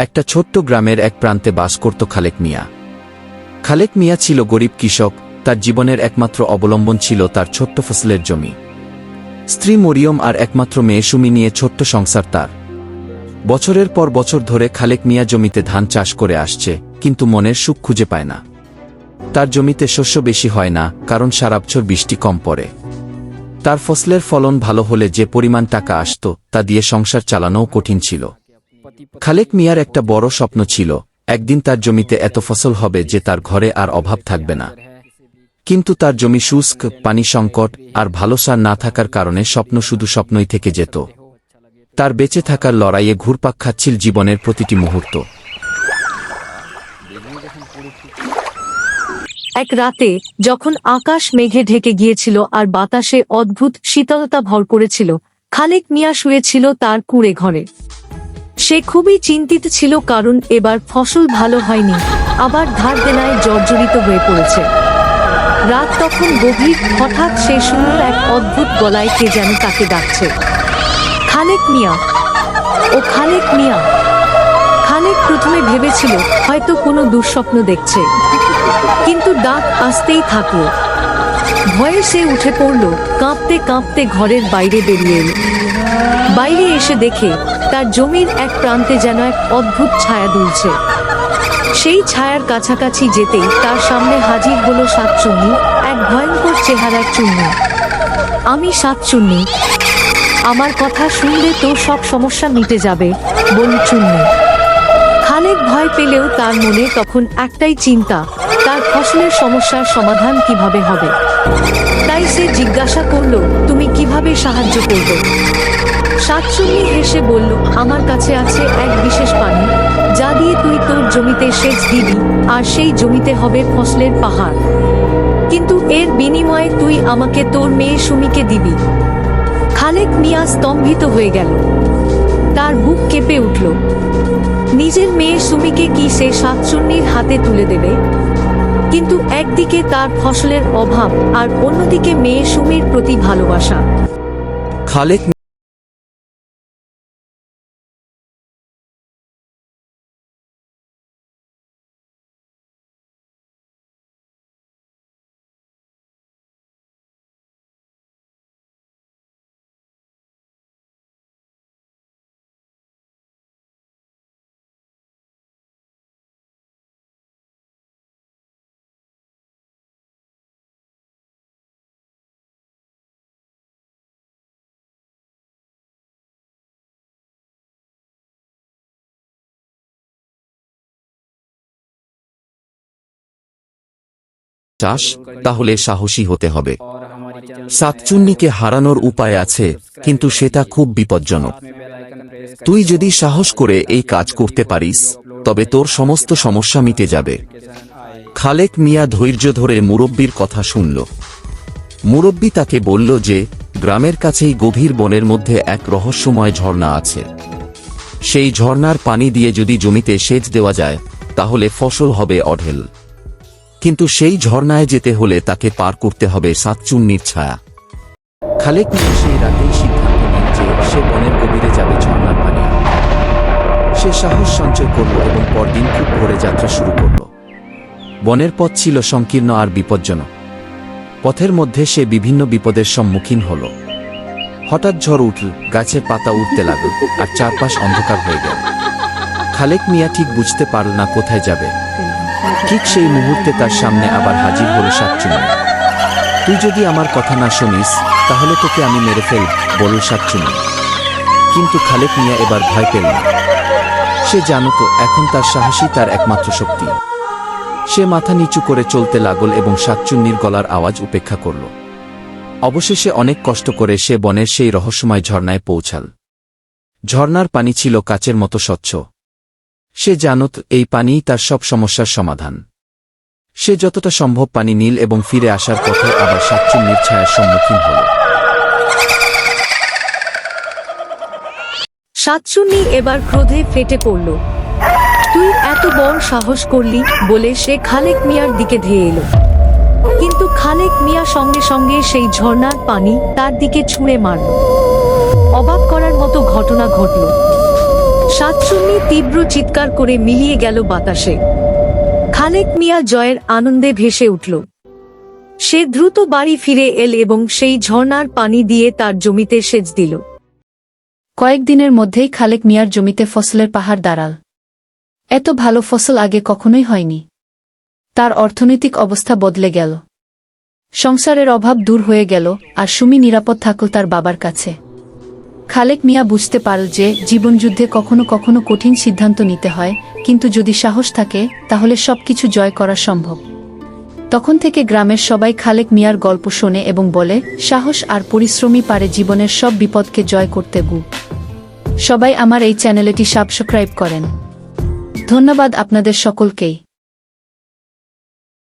একটা ছোট্ট গ্রামের এক প্রান্তে বাস করত খালেক মিয়া। খালেক মিয়া ছিল গরিব কৃষক, তার জীবনের একমাত্র অবলম্বন ছিল তার ছোট্ট ফসলের জমি। স্ত্রী মরিয়ম আর একমাত্র মেয়ে সুমি নিয়ে ছোট্ট সংসার তার। বছরের পর বছর ধরে খালেক মিয়া জমিতে ধান চাষ করে আসছে, কিন্তু মনের সুখ খুঁজে পায় না। তার জমিতে শস্য বেশি হয় না, কারণ সারা বছর বৃষ্টি কম পড়ে। তার ফসলের ফলন ভালো হলে যে পরিমাণ টাকা আসত তা দিয়ে সংসার চালানোও কঠিন ছিল। খালেক মিয়ার একটা বড় স্বপ্ন ছিল, একদিন তার জমিতে এত ফসল হবে যে তার ঘরে আর অভাব থাকবে না। কিন্তু তার জমি শুষ্ক, পানি সংকট আর ভালো সার না থাকার কারণে স্বপ্ন শুধু স্বপ্নই থেকে যেত। তার বেঁচে থাকার লড়াইয়ে ঘুরপাক খাচ্ছিল জীবনের প্রতিটি মুহূর্ত। এক রাতে যখন আকাশ মেঘে ঢেকে গিয়েছিল আর বাতাসে অদ্ভুত শীতলতা ভর করেছিল, খালেক মিয়া শুয়েছিল তার কুঁড়ে ঘরে। সে খুবই চিন্তিত ছিল, কারণ এবার ফসল ভালো হয়নি, আবার ধার দেনায় জর্জরিত হয়ে পড়েছে। রাত তখন গভীর, হঠাৎ সে শুনল এক অদ্ভুত গলায় কে যেন তাকে ডাকছে, খালেক মিয়া, ও খালেক মিয়া। খালেক প্রথমে ভেবেছিল হয়তো কোনো দুঃস্বপ্ন দেখছে, কিন্তু ডাক আসতেই থাকলো। ভয়ে সে উঠে পড়ল, কাঁপতে কাঁপতে ঘরের বাইরে বেরিয়ে এল। বাইরে এসে দেখে তার জমির এক প্রান্তে যেন এক অদ্ভুত ছায়া দুলছে। সেই ছায়ার কাছাকাছি যেতেই তার সামনে হাজির হলো শাকচুন্নি, এক ভয়ঙ্কর চেহারার চুন্নি। আমি শাকচুন্নি, আমার কথা শুনলে তোর সব সমস্যা মিটে যাবে, বলল চুন্নি। খালেক ভয় পেলেও তার মনে তখন একটাই চিন্তা, তার ফসলের সমস্যার সমাধান কিভাবে হবে। তাই সে জিজ্ঞাসা করল, তুমি কিভাবে সাহায্য করবে? শাকচুন্নি হেসে বলল, আমার কাছে আছে এক বিশেষ পানি, যা দিয়ে তুই তোর জমিতে সেচ দিবি, আর সেই জমিতে হবে ফসলের পাহাড়। কিন্তু এর বিনিময়ে তুই আমাকে তোর মেয়ে সুমিকে দিবি। খালেক মিয়া স্তম্ভিত হয়ে গেল, তার বুক কেঁপে উঠল। নিজের মেয়ে সুমিকে কি সে শাকচুন্নির হাতে তুলে দেবে? কিন্তু একদিকে তার ফসলের অভাব, আর অন্যদিকে মেয়ে সুমির প্রতি ভালোবাসা। খালেক চাষ, তাহলে সাহসী হতে হবে। শাকচুন্নিকে হারানোর উপায় আছে, কিন্তু সেটা খুব বিপজ্জনক। তুই যদি সাহস করে এই কাজ করতে পারিস, তবে তোর সমস্ত সমস্যা মিটে যাবে। খালেক মিয়া ধৈর্য ধরে মুরব্বির কথা শুনল। মুরব্বি তাকে বলল যে গ্রামের কাছেই গভীর বনের মধ্যে এক রহস্যময় ঝর্ণা আছে। সেই ঝর্ণার পানি দিয়ে যদি জমিতে সেচ দেওয়া যায়, তাহলে ফসল হবে অঢেল। কিন্তু সেই ঝর্ণায় যেতে হলে তাকে পার করতে হবে শাকচুন্নির ছায়া। খালেক মিয়া সেই রাতেই সিদ্ধান্ত নেন যে সে বনের গভীরে যাবে ঝর্ণার পানি। সে সাহস সঞ্চয় করল এবং পরদিন খুব ভোরে যাত্রা শুরু করল। বনের পথ ছিল সংকীর্ণ আর বিপজ্জনক। পথের মধ্যে সে বিভিন্ন বিপদের সম্মুখীন হল। হঠাৎ ঝড় উঠল, গাছের পাতা উঠতে লাগল, আর চারপাশ অন্ধকার হয়ে গেল। খালেক মিয়া ঠিক বুঝতে পারল না কোথায় যাবে। ঠিক সেই মুহূর্তে তার সামনে আবার হাজির হল শাকচুন্নি। তুই যদি আমার কথা না শুনিস, তাহলে তোকে আমি মেরে ফেলব, বলল শাকচুন্নি। কিন্তু খালেক মিয়া এবার ভয় পেল না। সে জানত এখন তার সাহসী তার একমাত্র শক্তি। সে মাথা নিচু করে চলতে লাগল এবং শাকচুন্নির গলার আওয়াজ উপেক্ষা করল। অবশেষে অনেক কষ্ট করে সে বনের সেই রহস্যময় ঝর্ণায় পৌঁছাল। ঝর্ণার পানি ছিল কাচের মতো স্বচ্ছ। সে জানত এই পানিই তার সব সমস্যার সমাধান। সে যতটা সম্ভব পানি নীল এবং ফিরে আসার পথে আবার শাকচুন্নির ছায়ার সম্মুখীন হল। শাকচুন্নি এবার ক্রোধে ফেটে পড়ল। তুই এত বড় সাহস করলি, বলে সে খালেক মিয়ার দিকে ধেয়ে এলো। কিন্তু খালেক মিয়া সঙ্গে সঙ্গে সেই ঝর্ণার পানি তার দিকে ছুঁড়ে মারল। অবাক করার মতো ঘটনা ঘটল। সাতচুন্নি তীব্র চিৎকার করে মিলিয়ে গেল বাতাসে। খালেক মিয়া জয়ের আনন্দে ভেসে উঠল। সে দ্রুত বাড়ি ফিরে এল এবং সেই ঝর্ণার পানি দিয়ে তার জমিতে সেচ দিল। কয়েকদিনের মধ্যেই খালেক মিয়ার জমিতে ফসলের পাহাড় দাঁড়াল। এত ভালো ফসল আগে কখনোই হয়নি। তার অর্থনৈতিক অবস্থা বদলে গেল। সংসারের অভাব দূর হয়ে গেল, আর সুমি নিরাপদ থাকল তার বাবার কাছে। খালেক মিয়া বুঝতে পারল যে জীবনযুদ্ধে কখনো কখনো কঠিন সিদ্ধান্ত নিতে হয়, কিন্তু যদি সাহস থাকে তাহলে সবকিছু জয় করা সম্ভব। তখন থেকে গ্রামের সবাই খালেক মিয়ার গল্প শোনে এবং বলে, সাহস আর পরিশ্রমই পারে জীবনের সব বিপদকে জয় করতে। সবাই আমার এই চ্যানেলটি সাবস্ক্রাইব করেন। ধন্যবাদ আপনাদের সকলকেই।